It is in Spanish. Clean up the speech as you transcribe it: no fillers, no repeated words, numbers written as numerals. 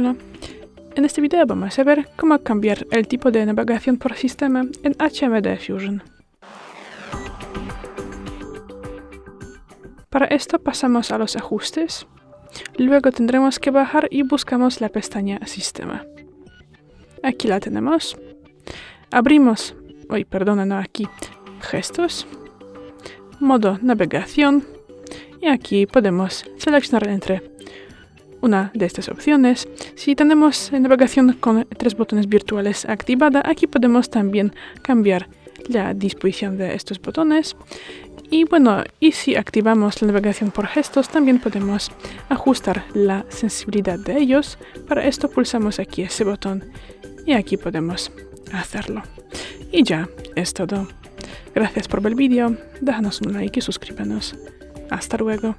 Hola, en este video vamos a ver cómo cambiar el tipo de navegación por sistema en HMD Fusion. Para esto pasamos a los ajustes, luego tendremos que bajar y buscamos la pestaña Sistema. Aquí la tenemos. Abrimos, aquí, Gestos, modo navegación, y aquí podemos seleccionar entre una de estas opciones. Si tenemos navegación con 3 botones virtuales activada, aquí podemos también cambiar la disposición de estos botones. Y bueno, y si activamos la navegación por gestos, también podemos ajustar la sensibilidad de ellos. Para esto pulsamos aquí ese botón y aquí podemos hacerlo. Y ya es todo. Gracias por ver el vídeo, déjanos un like y suscríbenos. Hasta luego.